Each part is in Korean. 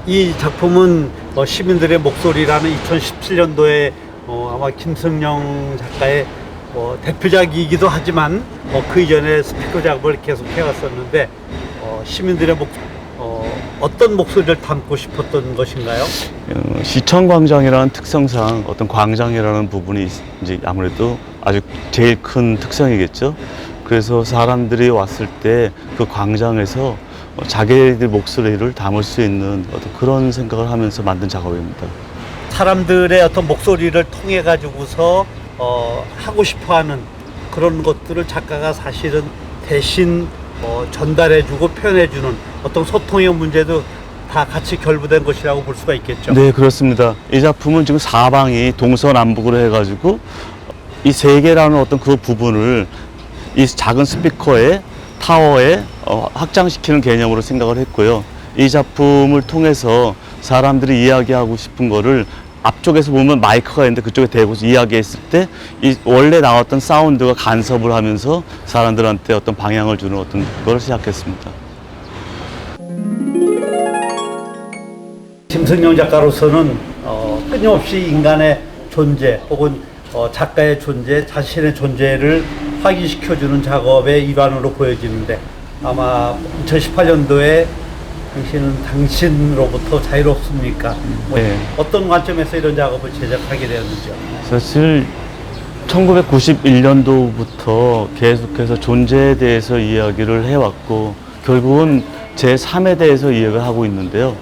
이 작품은 시민들의 목소리라는 2017년도에 아마 김성령 작가의 대표작이기도 하지만 그 이전에 스피커 작업을 계속 해왔었는데 시민들의 어떤 목소리를 담고 싶었던 것인가요? 시청광장이라는 특성상 어떤 광장이라는 부분이 이제 아무래도 아주 제일 큰 특성이겠죠. 그래서 사람들이 왔을 때 그 광장에서 자기들 목소리를 담을 수 있는 어떤 그런 생각을 하면서 만든 작업입니다. 사람들의 어떤 목소리를 통해 가지고서 하고 싶어하는 그런 것들을 작가가 사실은 대신 전달해주고 표현해주는 어떤 소통의 문제도 다 같이 결부된 것이라고 볼 수가 있겠죠. 네, 그렇습니다. 이 작품은 지금 사방이 동서남북으로 해가지고 이 세계라는 어떤 그 부분을 이 작은 스피커에 타워에 확장시키는 개념으로 생각을 했고요. 이 작품을 통해서 사람들이 이야기하고 싶은 거를 앞쪽에서 보면 마이크가 있는데 그쪽에 대고서 이야기했을 때 이 원래 나왔던 사운드가 간섭을 하면서 사람들한테 어떤 방향을 주는 어떤 걸 시작했습니다. 김성령 작가로서는 끊임없이 인간의 존재 혹은 작가의 존재, 자신의 존재를 확인시켜주는 작업의 일환으로 보여지는데 아마 2018년도에 당신은 당신으로부터 자유롭습니까? 네. 어떤 관점에서 이런 작업을 제작하게 되었는지요? 사실 1991년도부터 계속해서 존재에 대해서 이야기를 해왔고 결국은 제3에 대해서 이야기를 하고 있는데요.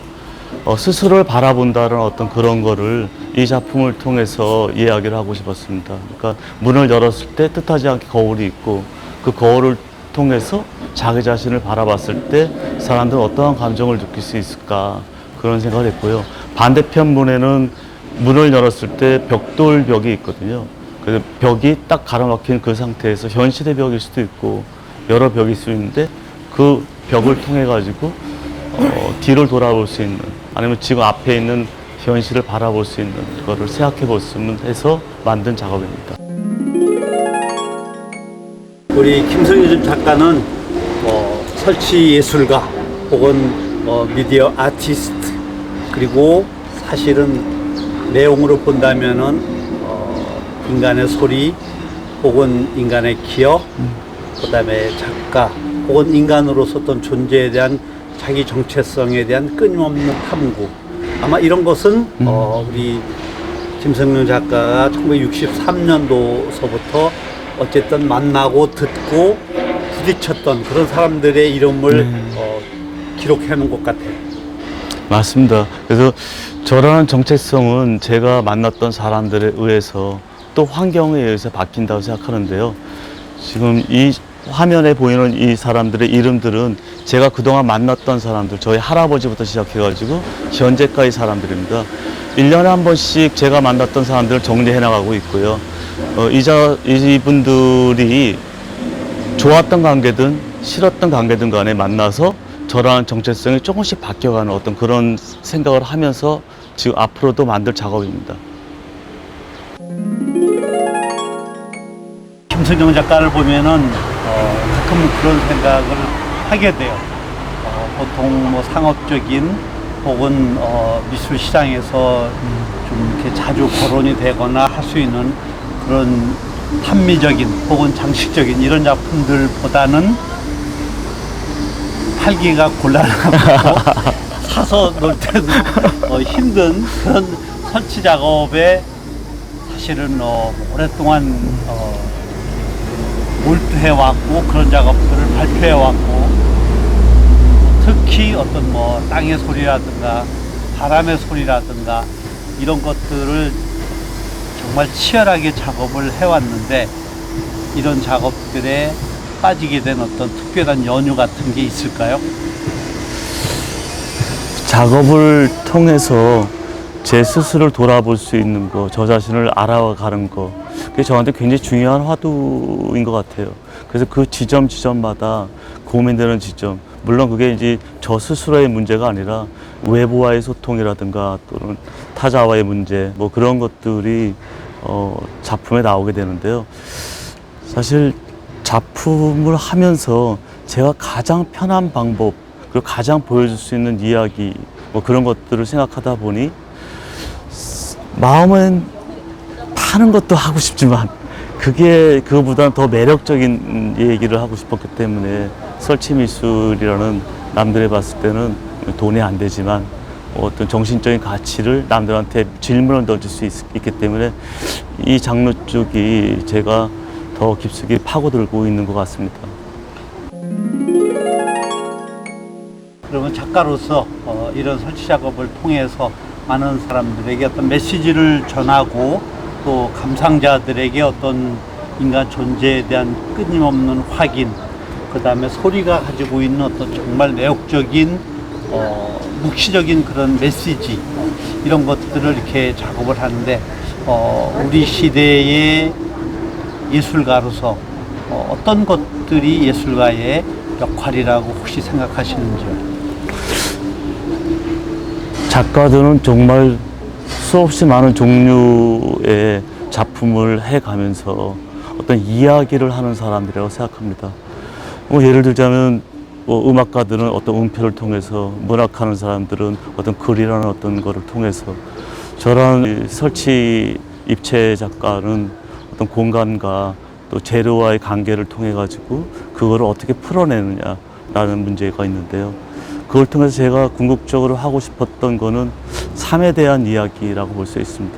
스스로를 바라본다는 어떤 그런 거를 이 작품을 통해서 이야기를 하고 싶었습니다. 그러니까 문을 열었을 때 뜻하지 않게 거울이 있고 그 거울을 통해서 자기 자신을 바라봤을 때 사람들은 어떠한 감정을 느낄 수 있을까 그런 생각을 했고요. 반대편 문에는 문을 열었을 때 벽돌벽이 있거든요. 그래서 벽이 딱 가로막힌 그 상태에서 현실의 벽일 수도 있고 여러 벽일 수 있는데 그 벽을 통해 가지고 뒤를 돌아볼 수 있는 아니면 지금 앞에 있는 현실을 바라볼 수 있는 거를 생각해 보았으면 해서 만든 작업입니다. 우리 김성령 작가는 설치 예술가 혹은 미디어 아티스트 그리고 사실은 내용으로 본다면은 인간의 소리 혹은 인간의 기억 그다음에 작가 혹은 인간으로서 어떤 존재에 대한 자기 정체성에 대한 끊임없는 탐구 아마 이런 것은 우리 김성령 작가가 1963년도서부터 어쨌든 만나고 듣고 부딪혔던 그런 사람들의 이름을 기록해 놓은 것 같아요. 맞습니다. 그래서 저라는 정체성은 제가 만났던 사람들에 의해서 또 환경에 의해서 바뀐다고 생각하는데요. 지금 이 화면에 보이는 이 사람들의 이름들은 제가 그동안 만났던 사람들, 저희 할아버지부터 시작해가지고 현재까지 사람들입니다. 1년에 한 번씩 제가 만났던 사람들을 정리해 나가고 있고요. 이분들이 좋았던 관계든 싫었던 관계든 간에 만나서 저라는 정체성이 조금씩 바뀌어가는 어떤 그런 생각을 하면서 지금 앞으로도 만들 작업입니다. 김성령 작가를 보면은 가끔 그런 생각을 하게 돼요. 보통 뭐 상업적인 혹은 미술 시장에서 좀 이렇게 자주 거론이 되거나 할 수 있는 그런 판미적인 혹은 장식적인 이런 작품들보다는 팔기가 곤란하고 사서 놓을 때도 힘든 그런 설치 작업에 사실은 오랫동안 몰두해왔고 그런 작업들을 발표해왔고 특히 어떤 뭐 땅의 소리라든가 바람의 소리라든가 이런 것들을 정말 치열하게 작업을 해왔는데 이런 작업들에 빠지게 된 어떤 특별한 연유 같은 게 있을까요? 작업을 통해서 제 스스로를 돌아볼 수 있는 거, 저 자신을 알아가는 거, 그게 저한테 굉장히 중요한 화두인 것 같아요. 그래서 그 지점마다 고민되는 지점, 물론 그게 이제 저 스스로의 문제가 아니라 외부와의 소통이라든가 또는 타자와의 문제, 뭐 그런 것들이 작품에 나오게 되는데요. 사실 작품을 하면서 제가 가장 편한 방법, 그리고 가장 보여줄 수 있는 이야기, 뭐 그런 것들을 생각하다 보니 마음은 파는 것도 하고 싶지만 그거보다는 더 매력적인 얘기를 하고 싶었기 때문에 설치 미술이라는 남들이 봤을 때는 돈이 안 되지만 어떤 정신적인 가치를 남들한테 질문을 던질 수 있기 때문에 이 장르 쪽이 제가 더 깊숙이 파고들고 있는 것 같습니다. 그러면 작가로서 이런 설치 작업을 통해서 많은 사람들에게 어떤 메시지를 전하고 또 감상자들에게 어떤 인간 존재에 대한 끊임없는 확인, 그 다음에 소리가 가지고 있는 어떤 정말 매혹적인 묵시적인 그런 메시지, 이런 것들을 이렇게 작업을 하는데 우리 시대의 예술가로서 어떤 것들이 예술가의 역할이라고 혹시 생각하시는지요? 작가들은 정말 수없이 많은 종류의 작품을 해가면서 어떤 이야기를 하는 사람들이라고 생각합니다. 뭐 예를 들자면 뭐 음악가들은 어떤 음표를 통해서, 문학하는 사람들은 어떤 글이라는 어떤 거를 통해서, 저런 설치 입체 작가는 어떤 공간과 또 재료와의 관계를 통해 가지고 그거를 어떻게 풀어내느냐라는 문제가 있는데요. 그걸 통해서 제가 궁극적으로 하고 싶었던 거는 삶에 대한 이야기라고 볼 수 있습니다.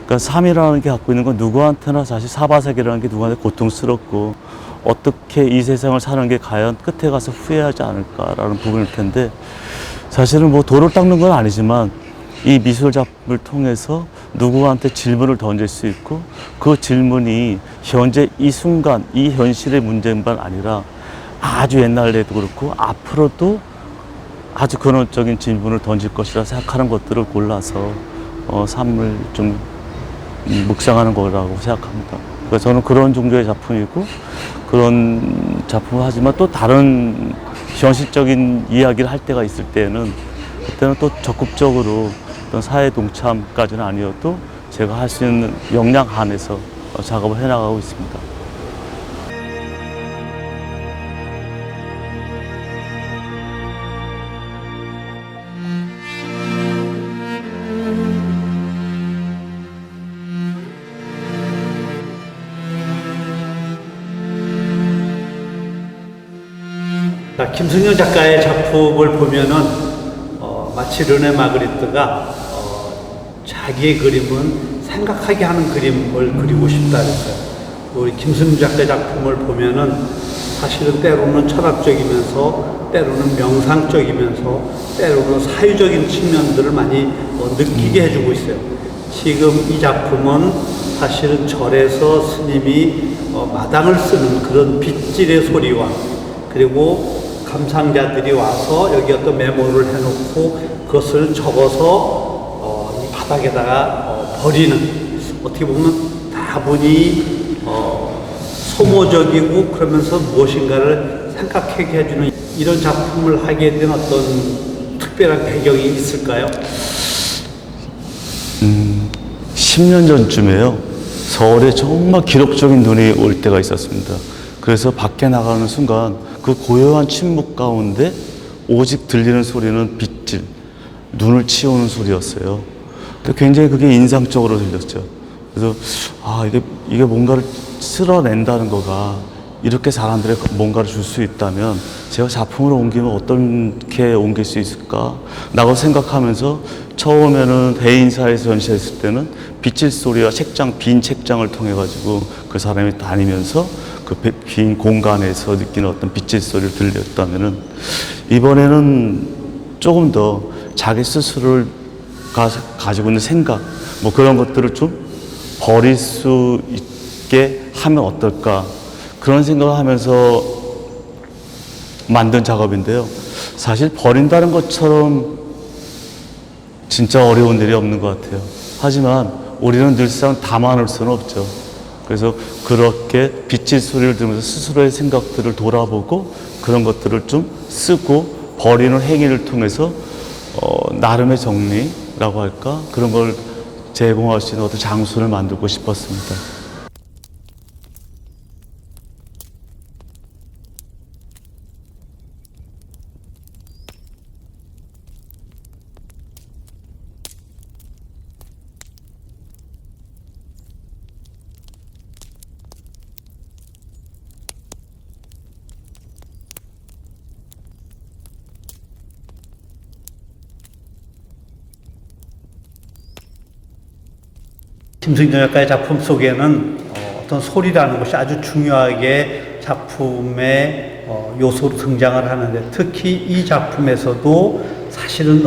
그러니까 삶이라는 게 갖고 있는 건 누구한테나 사실 사바세계라는 게 누구한테 고통스럽고 어떻게 이 세상을 사는 게 과연 끝에 가서 후회하지 않을까라는 부분일 텐데, 사실은 뭐 돌을 닦는 건 아니지만 이 미술 작품을 통해서 누구한테 질문을 던질 수 있고 그 질문이 현재 이 순간 이 현실의 문제만 아니라 아주 옛날에도 그렇고 앞으로도 아주 근원적인 질문을 던질 것이라 생각하는 것들을 골라서 삶을 좀 묵상하는 거라고 생각합니다. 그러니까 저는 그런 종류의 작품이고 그런 작품을 하지만 또 다른 현실적인 이야기를 할 때가 있을 때는 그때는 또 적극적으로 어떤 사회 동참까지는 아니어도 제가 할 수 있는 역량 안에서 작업을 해나가고 있습니다. 자, 김승현 작가의 작품을 보면은 마치 르네 마그리트가 자기의 그림은 생각하게 하는 그림을 그리고 싶다 그랬어요. 우리 김승현 작가의 작품을 보면은 사실은 때로는 철학적이면서 때로는 명상적이면서 때로는 사유적인 측면들을 많이 느끼게 해주고 있어요. 지금 이 작품은 사실은 절에서 스님이 마당을 쓰는 그런 빗질의 소리와 그리고 감상자들이 와서 여기 어떤 메모를 해놓고 그것을 적어서 이 바닥에다가 버리는, 어떻게 보면 다분히 소모적이고 그러면서 무엇인가를 생각하게 해주는 이런 작품을 하게 된 어떤 특별한 배경이 있을까요? 10년 전쯤에요. 서울에 정말 기록적인 눈이 올 때가 있었습니다. 그래서 밖에 나가는 순간 그 고요한 침묵 가운데 오직 들리는 소리는 빗질, 눈을 치우는 소리였어요. 근데 굉장히 그게 인상적으로 들렸죠. 그래서 이게 뭔가를 쓸어낸다는 거가 이렇게 사람들에게 뭔가를 줄 수 있다면 제가 작품으로 옮기면 어떻게 옮길 수 있을까? 라고 생각하면서 처음에는 대인사에서 전시했을 때는 빗질 소리와 빈 책장을 통해 가지고 그 사람이 다니면서 그 빈 공간에서 느끼는 어떤 빗질 소리를 들렸다면은, 이번에는 조금 더 자기 스스로를 가지고 있는 생각, 뭐 그런 것들을 좀 버릴 수 있게 하면 어떨까, 그런 생각을 하면서 만든 작업인데요. 사실 버린다는 것처럼 진짜 어려운 일이 없는 것 같아요. 하지만 우리는 늘상 담아놓을 수는 없죠. 그래서 그렇게 빗질 소리를 들으면서 스스로의 생각들을 돌아보고 그런 것들을 좀 쓰고 버리는 행위를 통해서 나름의 정리라고 할까? 그런 걸 제공할 수 있는 어떤 장소를 만들고 싶었습니다. 김승정 작가의 작품 속에는 어떤 소리라는 것이 아주 중요하게 작품의 요소로 등장을 하는데, 특히 이 작품에서도 사실은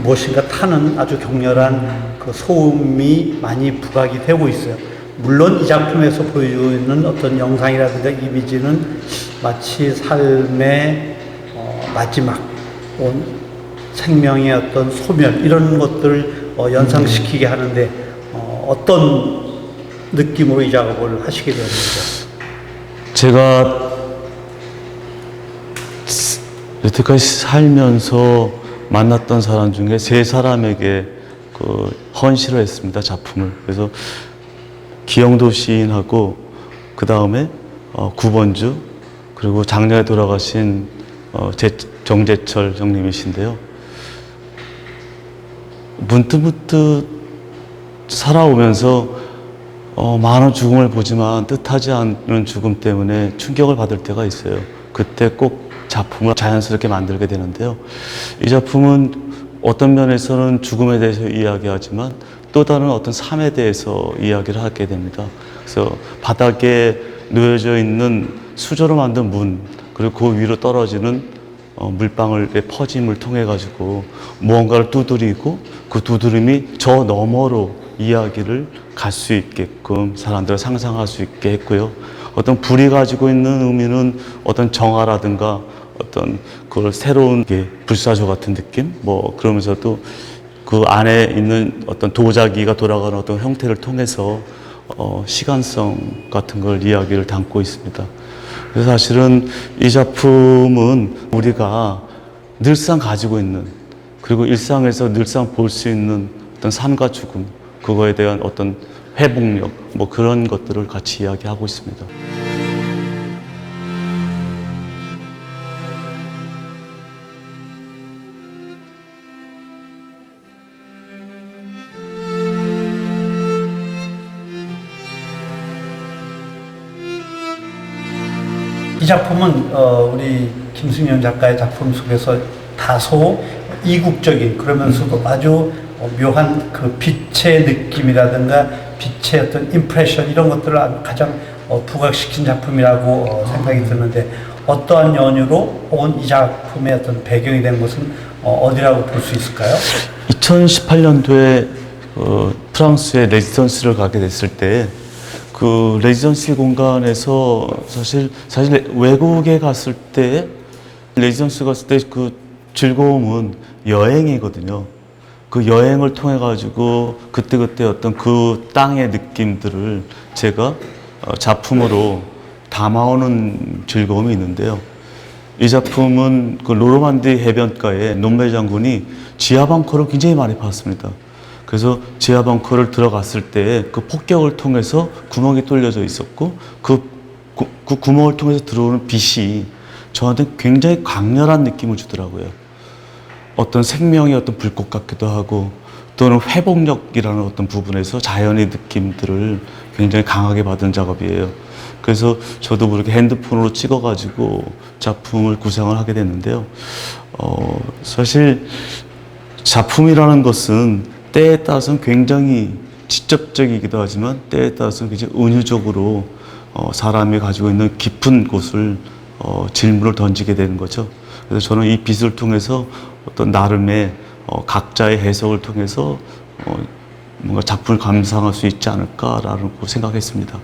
무엇인가 타는 아주 격렬한 그 소음이 많이 부각이 되고 있어요. 물론 이 작품에서 보여주는 어떤 영상이라든가 이미지는 마치 삶의 마지막, 생명의 어떤 소멸, 이런 것들을 연상시키게 하는데, 어떤 느낌으로 이 작업을 하시게 되었는지. 제가 여태까지 살면서 만났던 사람 중에 3사람에게 헌시를 했습니다, 작품을. 그래서 기영도 시인하고, 그 다음에 구본주, 그리고 작년에 돌아가신 정재철 형님이신데요. 문득문득 살아오면서 많은 죽음을 보지만 뜻하지 않은 죽음 때문에 충격을 받을 때가 있어요. 그때 꼭 작품을 자연스럽게 만들게 되는데요. 이 작품은 어떤 면에서는 죽음에 대해서 이야기하지만 또 다른 어떤 삶에 대해서 이야기를 하게 됩니다. 그래서 바닥에 놓여져 있는 수저로 만든 문, 그리고 그 위로 떨어지는 물방울의 퍼짐을 통해 가지고 무언가를 두드리고, 그 두드림이 저 너머로 이야기를 갈 수 있게끔 사람들을 상상할 수 있게 했고요. 어떤 불이 가지고 있는 의미는 어떤 정화라든가 어떤 그걸 새로운 게 불사조 같은 느낌, 그러면서도 그 안에 있는 어떤 도자기가 돌아가는 어떤 형태를 통해서 시간성 같은 걸 이야기를 담고 있습니다. 그래서 사실은 이 작품은 우리가 늘상 가지고 있는, 그리고 일상에서 늘상 볼 수 있는 어떤 삶과 죽음, 그거에 대한 어떤 회복력, 그런 것들을 같이 이야기하고 있습니다. 이 작품은 우리 김승현 작가의 작품 속에서 다소 이국적인, 그러면서도 아주 묘한 그 빛의 느낌이라든가 빛의 어떤 임프레션, 이런 것들을 가장 부각시킨 작품이라고 생각이 드는데, 어떠한 연유로 혹은 이 작품의 어떤 배경이 된 것은 어디라고 볼 수 있을까요? 2018년도에 프랑스의 레지던스를 가게 됐을 때, 그 레지던시 공간에서 사실 외국에 갔을 때, 레지던스 갔을 때 그 즐거움은 여행이거든요. 그 여행을 통해 가지고 그때그때 어떤 그 땅의 느낌들을 제가 작품으로 담아오는 즐거움이 있는데요. 이 작품은 그 노르만디 해변가에 논멜 장군이 지하벙커를 굉장히 많이 봤습니다. 그래서 지하벙커를 들어갔을 때 그 폭격을 통해서 구멍이 뚫려져 있었고, 그 구멍을 통해서 들어오는 빛이 저한테 굉장히 강렬한 느낌을 주더라고요. 어떤 생명의 어떤 불꽃 같기도 하고, 또는 회복력이라는 어떤 부분에서 자연의 느낌들을 굉장히 강하게 받은 작업이에요. 그래서 저도 그렇게 핸드폰으로 찍어가지고 작품을 구상을 하게 됐는데요. 사실 작품이라는 것은 때에 따라서는 굉장히 직접적이기도 하지만 때에 따라서는 굉장히 은유적으로 사람이 가지고 있는 깊은 곳을 질문을 던지게 되는 거죠. 그래서 저는 이 빛을 통해서 어떤 나름의 각자의 해석을 통해서 뭔가 작품을 감상할 수 있지 않을까라고 생각했습니다.